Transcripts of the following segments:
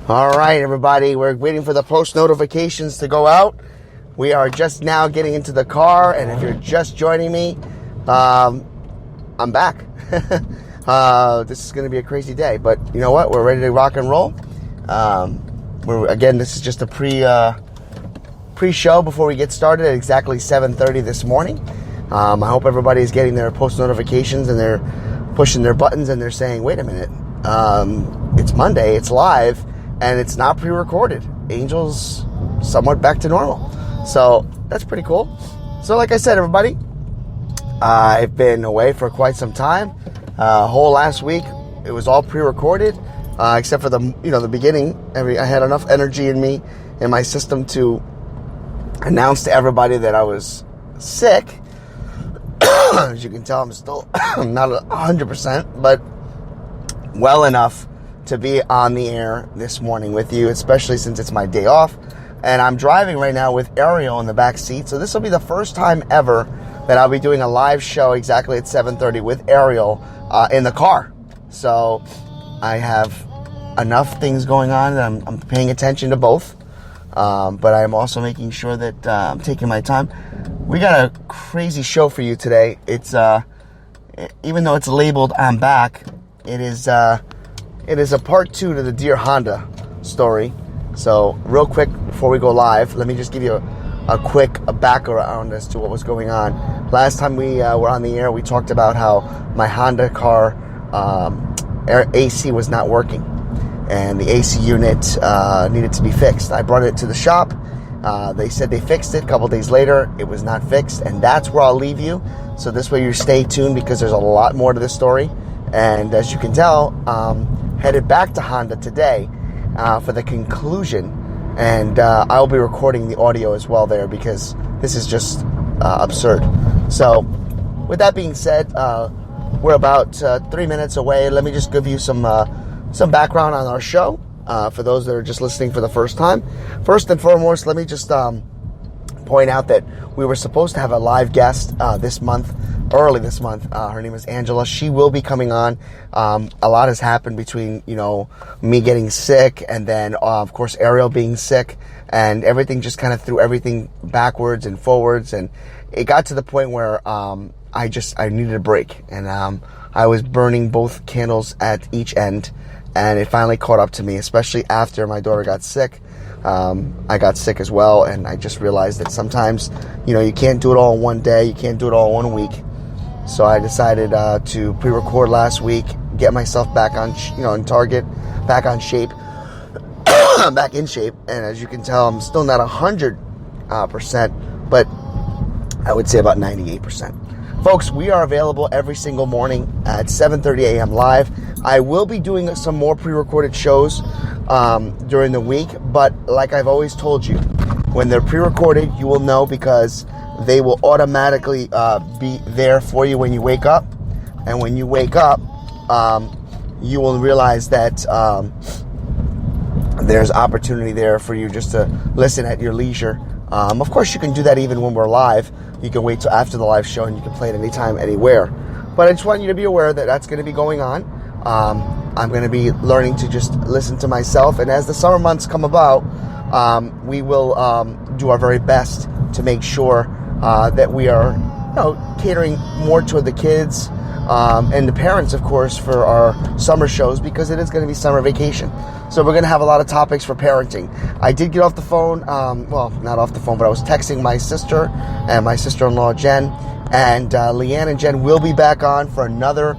All right, everybody, we're waiting for the post notifications to go out. We are just now getting into the car, and if you're just joining me, I'm back. This is going to be a crazy day, but you know what? We're ready to rock and roll. This is just a pre-show before we get started at exactly 7:30 this morning. I hope everybody's getting their post notifications and they're pushing their buttons and they're saying, wait a minute, it's Monday, it's live, and it's not pre-recorded. Angel's somewhat back to normal. So that's pretty cool. So like I said, everybody, I've been away for quite some time. Whole last week, it was all pre-recorded, except for the beginning. I had enough energy in me, in my system, to announce to everybody that I was sick. As you can tell, I'm still not 100%, but well enough to be on the air this morning with you, especially since it's my day off. And I'm driving right now with Ariel in the back seat. So this will be the first time ever that I'll be doing a live show exactly at 7:30 with Ariel in the car. So I have enough things going on that I'm paying attention to both. But I'm also making sure that I'm taking my time. We got a crazy show for you today. It's even though it's labeled "I'm back," it is a part 2 to the Dear Honda story. So real quick before we go live, let me just give you a quick background as to what was going on. Last time we were on the air, we talked about how my Honda car AC was not working, and the AC unit needed to be fixed. I brought it to the shop. They said they fixed it. A couple days later, it was not fixed, and that's where I'll leave you. So this way you stay tuned, because there's a lot more to this story. And as you can tell, headed back to Honda today for the conclusion, and I'll be recording the audio as well there, because this is just absurd. So with that being said, we're about 3 minutes away. Let me just give you some background on our show. For those that are just listening for the first time. First and foremost, let me just point out that we were supposed to have a live guest early this month. Her name is Angela. She will be coming on. A lot has happened between, me getting sick and then, of course, Ariel being sick, and everything just kind of threw everything backwards and forwards, and it got to the point where I needed a break, and I was burning both candles at each end. And it finally caught up to me, especially after my daughter got sick. I got sick as well, and I just realized that sometimes, you can't do it all in one day. You can't do it all in 1 week. So I decided to pre-record last week, get myself back on, on target, back on shape, back in shape. And as you can tell, I'm still not 100%, but I would say about 98%. Folks, we are available every single morning at 7:30 a.m. live. I will be doing some more pre-recorded shows during the week, but like I've always told you, when they're pre-recorded, you will know, because they will automatically be there for you when you wake up. And when you wake up, you will realize that there's opportunity there for you just to listen at your leisure. Of course, you can do that even when we're live. You can wait till after the live show, and you can play it anytime, anywhere. But I just want you to be aware that that's going to be going on. I'm going to be learning to just listen to myself. And as the summer months come about, we will do our very best to make sure that we are catering more toward the kids and the parents, of course, for our summer shows, because it is going to be summer vacation. So we're going to have a lot of topics for parenting. I did get off the phone, not off the phone, but I was texting my sister and my sister-in-law, Jen, and Leanne and Jen will be back on for another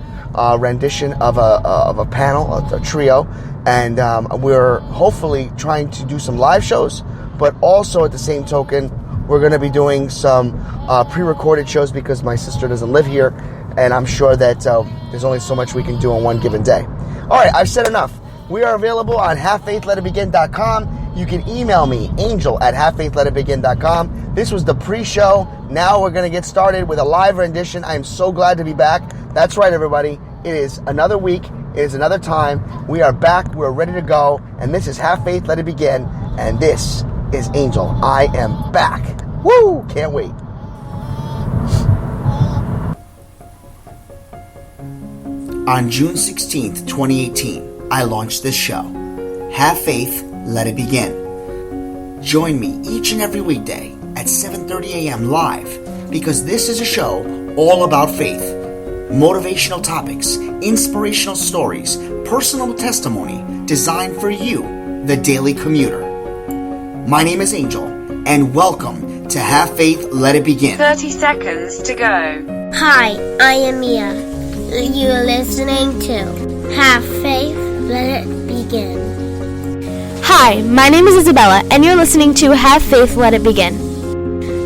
rendition of a panel, a trio, and we're hopefully trying to do some live shows, but also at the same token, we're going to be doing some pre-recorded shows, because my sister doesn't live here, and I'm sure that there's only so much we can do on one given day. All right, I've said enough. We are available on halffaithlетitbegin.com. You can email me, angel@halffaithletitbegin.com. This was the pre-show. Now we're going to get started with a live rendition. I am so glad to be back. That's right, everybody. It is another week. It is another time. We are back. We're ready to go. And this is Half Faith, Let It Begin. And this is Angel. I am back. Woo! Can't wait. On June 16th, 2018, I launched this show. Have faith, let it begin. Join me each and every weekday at 7:30 a.m. live, because this is a show all about faith. Motivational topics, inspirational stories, personal testimony designed for you, the daily commuter. My name is Angel, and welcome to Have Faith, Let It Begin. 30 seconds to go. Hi, I am Mia. You're listening to Have Faith, Let It Begin. Hi, my name is Isabella, and you're listening to Have Faith, Let It Begin.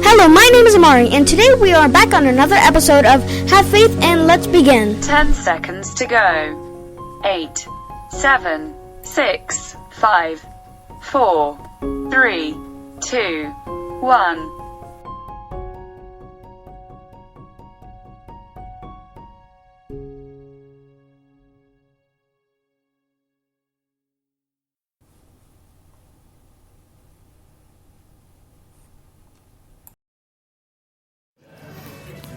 Hello, my name is Amari, and today we are back on another episode of Have Faith and Let's Begin. 10 seconds to go. 8, 7, 6, 5, 4, 3, 2, 1.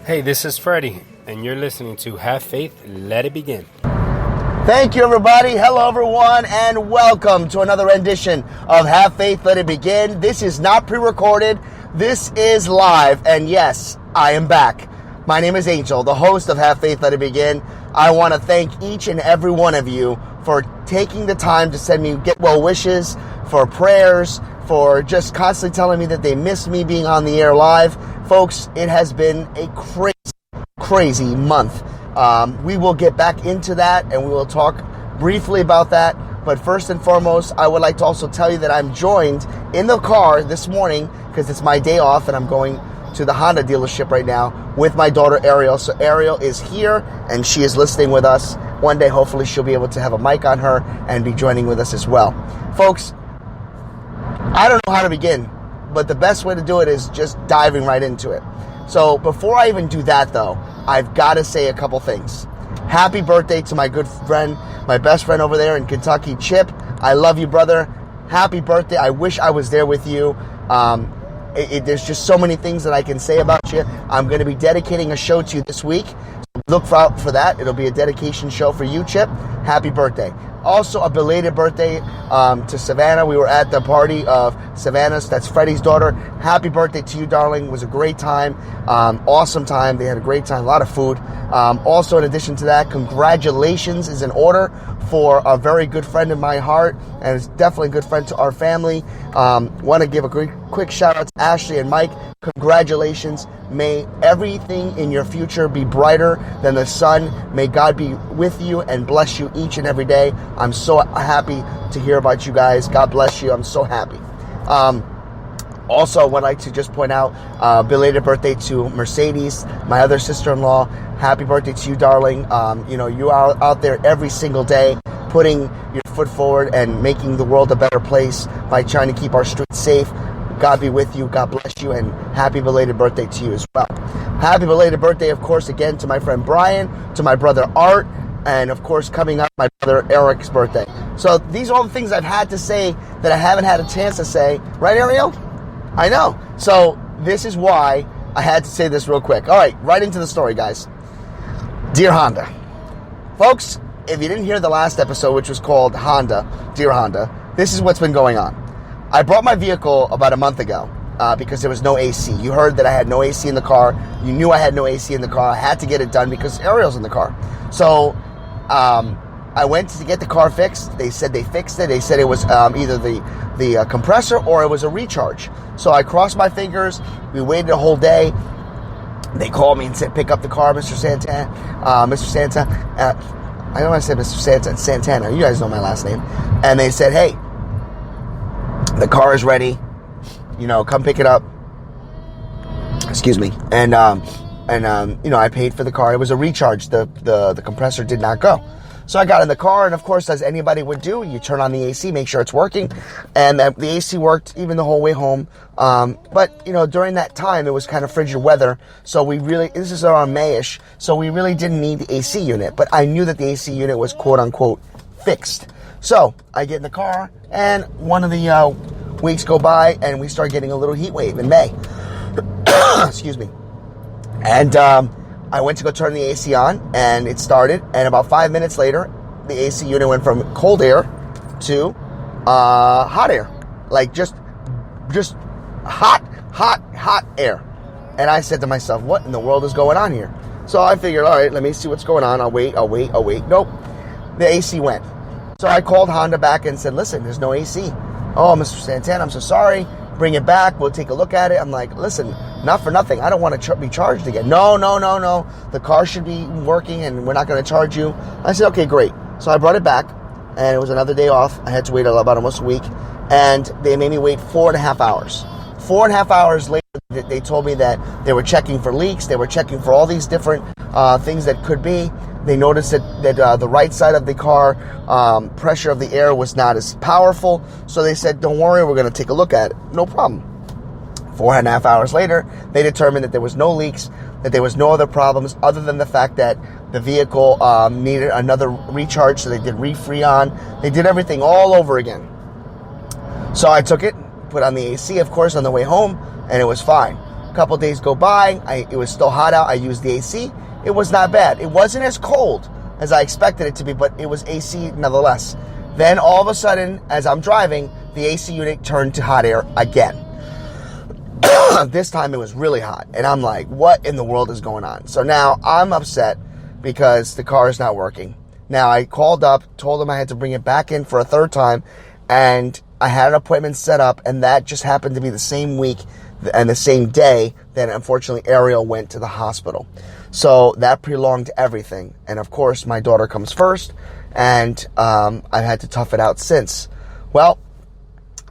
Hey, this is Freddie, and you're listening to Have Faith, Let It Begin. Thank you, everybody. Hello, everyone, and welcome to another rendition of Have Faith, Let It Begin. This is not pre-recorded. This is live, and yes, I am back. My name is Angel, the host of Have Faith, Let It Begin. I want to thank each and every one of you for taking the time to send me get well wishes, for prayers, for just constantly telling me that they miss me being on the air live. Folks, it has been a crazy month. We will get back into that, and we will talk briefly about that. But first and foremost, I would like to also tell you that I'm joined in the car this morning, because it's my day off, and I'm going to the Honda dealership right now with my daughter Ariel. So Ariel is here, and she is listening with us. One day, hopefully, she'll be able to have a mic on her and be joining with us as well. Folks, I don't know how to begin, but the best way to do it is just diving right into it. So before I even do that, though, I've got to say a couple things. Happy birthday to my good friend, my best friend over there in Kentucky, Chip. I love you, brother. Happy birthday. I wish I was there with you. There's just so many things that I can say about you. I'm going to be dedicating a show to you this week. So look out for that. It'll be a dedication show for you, Chip. Happy birthday. Also, a belated birthday to Savannah. We were at the party of Savannah's. That's Freddie's daughter. Happy birthday to you, darling. It was a great time. Awesome time. They had a great time. A lot of food. Also, in addition to that, congratulations is in order for a very good friend in my heart, and it's definitely a good friend to our family. Want to give a quick shout out to Ashley and Mike. Congratulations. May everything in your future be brighter than the sun. May God be with you and bless you each and every day. I'm so happy to hear about you guys. God bless you. I'm so happy. Also, I would like to just point out belated birthday to Mercedes, my other sister-in-law. Happy birthday to you, darling. You are out there every single day putting your foot forward and making the world a better place by trying to keep our streets safe. God be with you. God bless you. And happy belated birthday to you as well. Happy belated birthday, of course, again to my friend Brian, to my brother Art, and, of course, coming up, my brother Eric's birthday. So these are all the things I've had to say that I haven't had a chance to say. Right, Ariel? I know. So this is why I had to say this real quick. All right, right into the story, guys. Dear Honda. Folks, if you didn't hear the last episode, which was called Honda, Dear Honda, this is what's been going on. I brought my vehicle about a month ago because there was no AC. You heard that I had no AC in the car. You knew I had no AC in the car. I had to get it done because Ariel's in the car. So I went to get the car fixed. They said they fixed it. They said it was either the compressor or it was a recharge. So I crossed my fingers. We waited a whole day. They called me and said, pick up the car, Mr. Santana. Mr. Santa. I know I said Mr. Santa, Santana. You guys know my last name. And they said, hey, the car is ready. Come pick it up. Excuse me. And I paid for the car. It was a recharge. The compressor did not go. So I got in the car, and of course, as anybody would do, you turn on the AC, make sure it's working. And the AC worked even the whole way home. But during that time, it was kind of frigid weather. So this is around May-ish, so we really didn't need the AC unit. But I knew that the AC unit was quote unquote fixed. So I get in the car, and one of the weeks go by, and we start getting a little heat wave in May. Excuse me. And I went to go turn the AC on, and it started. And about 5 minutes later, the AC unit went from cold air to hot air. Like just hot air. And I said to myself, what in the world is going on here? So I figured, all right, let me see what's going on. I'll wait. Nope. The AC went. So I called Honda back and said, listen, there's no AC. Oh, Mr. Santana, I'm so sorry. Bring it back. We'll take a look at it. I'm like, listen, not for nothing. I don't want to be charged again. No. The car should be working and we're not going to charge you. I said, okay, great. So I brought it back and it was another day off. I had to wait about almost a week and they made me wait 4.5 hours. 4.5 hours later, they told me that they were checking for leaks. They were checking for all these different things that could be. They noticed that the right side of the car, pressure of the air was not as powerful. So they said, don't worry, we're going to take a look at it. No problem. 4.5 hours later, they determined that there was no leaks, that there was no other problems other than the fact that the vehicle needed another recharge. So they did Refreon. They did everything all over again. So I took it, put on the AC, of course, on the way home, and it was fine. A couple days go by. It was still hot out. I used the AC. It was not bad. It wasn't as cold as I expected it to be, but it was AC nonetheless. Then all of a sudden, as I'm driving, the AC unit turned to hot air again. This time it was really hot. And I'm like, what in the world is going on? So now I'm upset because the car is not working. Now I called up, told them I had to bring it back in for a third time, and I had an appointment set up, and that just happened to be the same week and the same day that unfortunately Ariel went to the hospital. So that prolonged everything. And of course, my daughter comes first, and I've had to tough it out since. Well,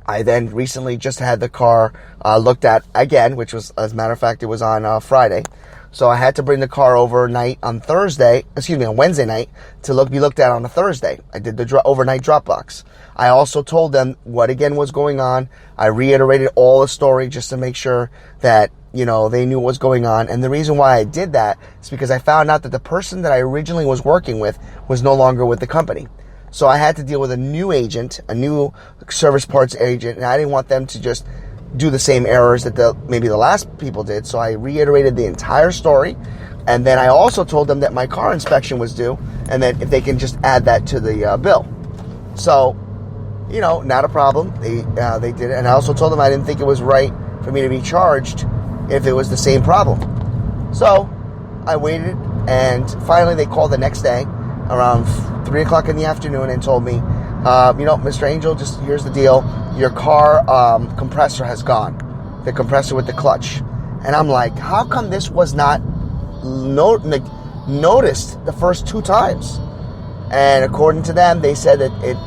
I then recently just had the car looked at again, which was, as a matter of fact, it was on Friday. So I had to bring the car overnight on Wednesday night to be looked at on a Thursday. I did the overnight Dropbox. I also told them what again was going on. I reiterated all the story just to make sure that, they knew what was going on. And the reason why I did that is because I found out that the person that I originally was working with was no longer with the company. So I had to deal with a new agent, a new service parts agent, and I didn't want them to just do the same errors that maybe the last people did. So I reiterated the entire story. And then I also told them that my car inspection was due and that if they can just add that to the bill. So, not a problem. They did it. And I also told them I didn't think it was right for me to be charged if it was the same problem. So I waited, and finally they called the next day around 3 o'clock in the afternoon and told me, Mr. Angel, just here's the deal. Your car compressor has gone. The compressor with the clutch. And I'm like, how come this was not noticed the first 2 times? And according to them, they said that it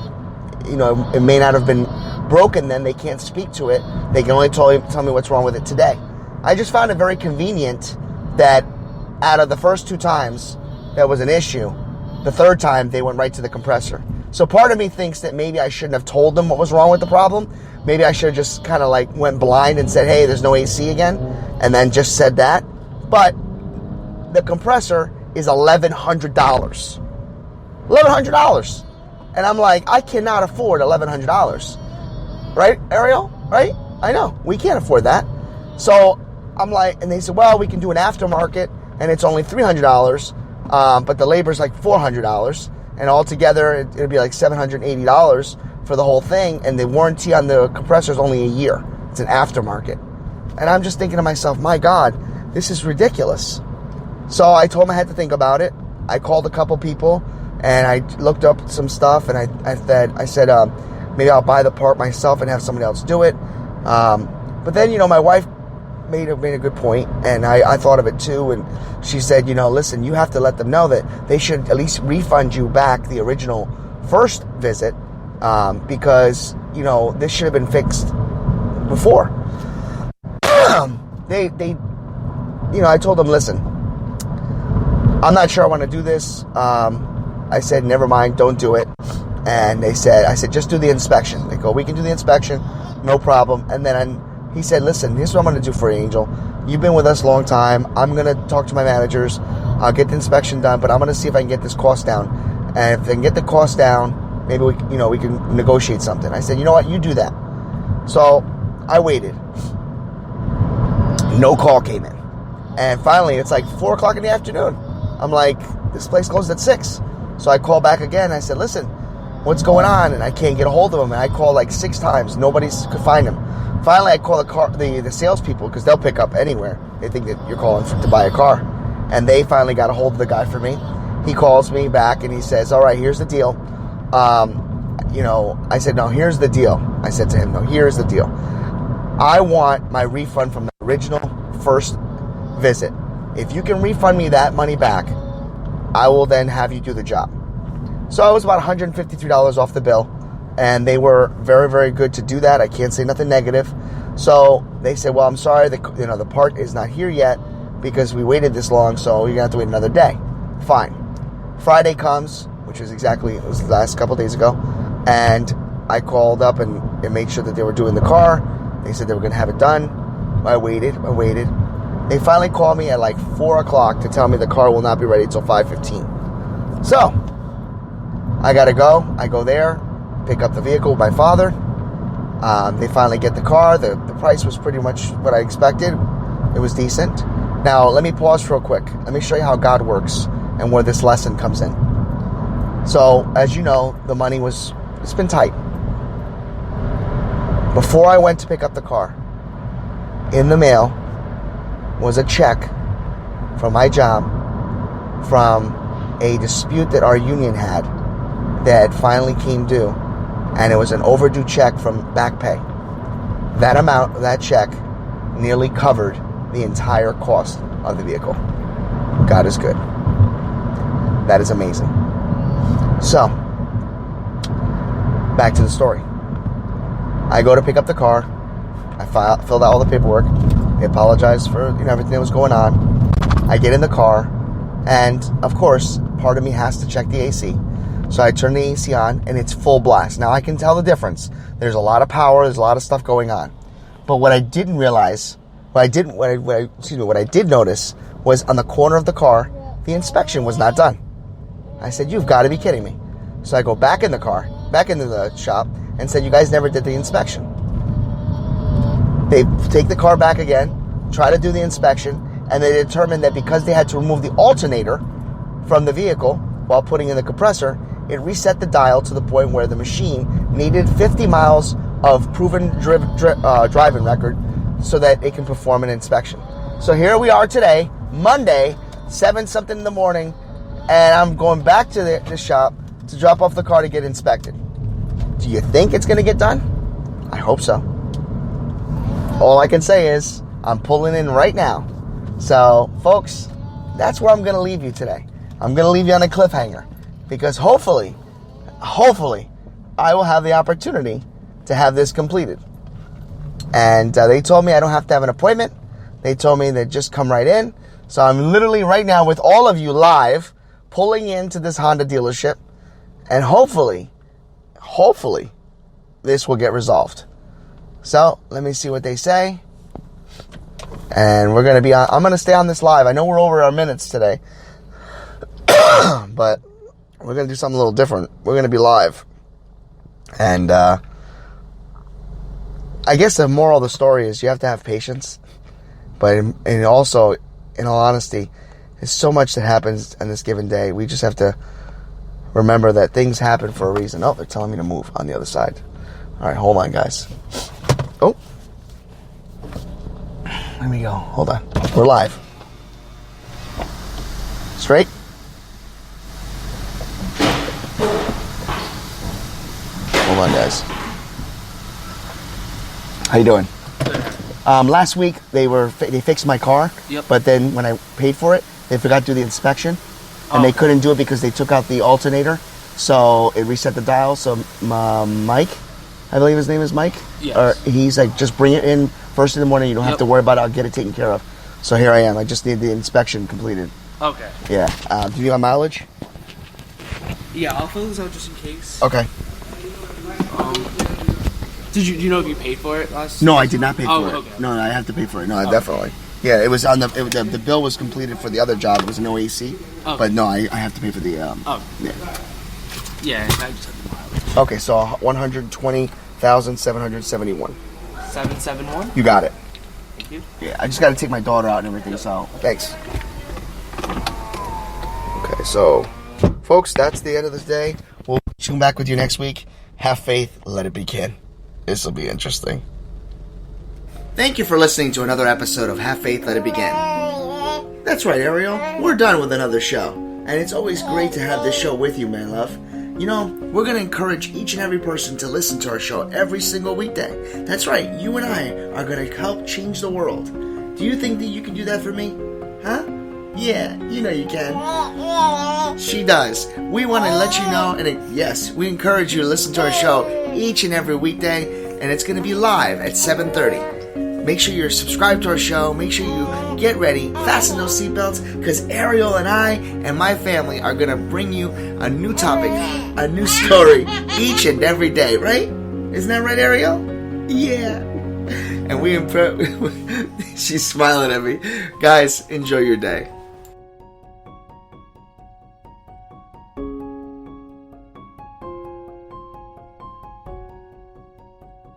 may not have been broken then. They can't speak to it. They can only tell me what's wrong with it today. I just found it very convenient that out of the first 2 times that was an issue, the third time they went right to the compressor. So part of me thinks that maybe I shouldn't have told them what was wrong with the problem. Maybe I should have just kind of went blind and said, hey, there's no AC again, and then just said that. But the compressor is $1,100. $1,100. And I'm like, I cannot afford $1,100. Right, Ariel? Right? I know. We can't afford that. So I'm like, and they said, well, we can do an aftermarket, and it's only $300, but the labor's $400. And altogether, it'd be $780 for the whole thing. And the warranty on the compressor is only a year. It's an aftermarket. And I'm just thinking to myself, my God, this is ridiculous. So I told him I had to think about it. I called a couple people, and I looked up some stuff, and I said, maybe I'll buy the part myself and have somebody else do it. But then, my wife made a good point, and I thought of it too, and she said, listen, you have to let them know that they should at least refund you back the original first visit, because, this should have been fixed before. I told them, listen, I'm not sure I want to do this. I said, never mind, don't do it. And I said, just do the inspection. They go, we can do the inspection, no problem. And then he said, listen, here's what I'm going to do for you, Angel. You've been with us a long time. I'm going to talk to my managers. I'll get the inspection done, but I'm going to see if I can get this cost down. And if they can get the cost down, maybe we can negotiate something. I said, you know what? You do that. So I waited. No call came in. And finally, it's 4 o'clock in the afternoon. I'm like, this place closed at 6. So I called back again. I said, listen, what's going on? And I can't get a hold of him. And I call like 6 times. Nobody could find him. Finally, I call the salespeople, because they'll pick up anywhere. They think that you're calling to buy a car. And they finally got a hold of the guy for me. He calls me back and he says, all right, here's the deal. I said, no, here's the deal. I said to him, no, here's the deal. I want my refund from the original first visit. If you can refund me that money back, I will then have you do the job. So it was about $153 off the bill, and they were very, very good to do that. I can't say nothing negative. So they said, well, I'm sorry, the part is not here yet because we waited this long, so you're going to have to wait another day. Fine. Friday comes, which was it was the last couple days ago, and I called up and made sure that they were doing the car. They said they were going to have it done. I waited. They finally called me at like 4 o'clock to tell me the car will not be ready until 5:15. So, I got to go. I go there, pick up the vehicle with my father. They finally get the car. The price was pretty much what I expected. It was decent. Now, let me pause real quick. Let me show you how God works and where this lesson comes in. So, as you know, the money it's been tight. Before I went to pick up the car, in the mail was a check from my job from a dispute that our union had that finally came due, and it was an overdue check from back pay. That amount, that check, nearly covered the entire cost of the vehicle. God is good. That is amazing. So, back to the story. I go to pick up the car. I filled out all the paperwork. I apologized for everything that was going on. I get in the car, and of course, part of me has to check the AC. So I turn the AC on, and it's full blast. Now I can tell the difference. There's a lot of power. There's a lot of stuff going on. But what I didn't realize, what I did notice was on the corner of the car, the inspection was not done. I said, "You've got to be kidding me." So I go back into the shop, and said, "You guys never did the inspection." They take the car back again, try to do the inspection, and they determined that because they had to remove the alternator from the vehicle while putting in the compressor, it reset the dial to the point where the machine needed 50 miles of proven driving record so that it can perform an inspection. So here we are today, Monday, 7-something in the morning, and I'm going back to the shop to drop off the car to get inspected. Do you think it's going to get done? I hope so. All I can say is I'm pulling in right now. So, folks, that's where I'm going to leave you today. I'm going to leave you on a cliffhanger because hopefully, I will have the opportunity to have this completed. And they told me I don't have to have an appointment. They told me to just come right in. So I'm literally right now with all of you live pulling into this Honda dealership. And hopefully, this will get resolved. So, let me see what they say. And we're going to be on, I'm going to stay on this live. I know we're over our minutes today. But we're going to do something a little different. We're going to be live. And I guess the moral of the story is you have to have patience. But and also, in all honesty, there's so much that happens on this given day. We just have to remember that things happen for a reason. Oh, they're telling me to move on the other side. All right, hold on, guys. Oh. There we go. Hold on. We're live. Straight. Hold on, guys. How you doing? Last week, they fixed my car. Yep. But then when I paid for it, they forgot to do the inspection. And they couldn't do it because they took out the alternator. So it reset the dial. So Mike, I believe his name is Mike. Yes. He's like, just bring it in first in the morning. You don't have to worry about it. I'll get it taken care of. So here I am. I just need the inspection completed. Okay. Yeah. Do you have mileage? Yeah, I'll fill this out just in case. Okay. Do you know if you paid for it last? No, I did not pay for it. Okay. No, I have to pay for it. No, definitely. Yeah, it was on the bill was completed for the other job. It was no AC. Okay. But no, I have to pay for the Yeah. Yeah, I just have the mileage. Okay, so 120,771. 771? You got it. Thank you. Yeah, I just got to take my daughter out and everything, so thanks. Okay, so folks, that's the end of this day. We'll Tune back with you next week. Have faith, let it begin. This will be interesting. Thank you for listening to another episode of Have Faith, Let It Begin. That's right, Ariel. We're done with another show. And it's always great to have this show with you, my love. You know, we're going to encourage each and every person to listen to our show every single weekday. That's right, you and I are going to help change the world. Do you think that you can do that for me? Huh? Yeah, you know you can. She does. We want to let you know, and yes, we encourage you to listen to our show each and every weekday, and it's going to be live at 7:30. Make sure you're subscribed to our show. Make sure you get ready, fasten those seatbelts, because Ariel and I and my family are going to bring you a new topic, a new story each and every day, right? Isn't that right, Ariel? Yeah. And she's smiling at me. Guys, enjoy your day.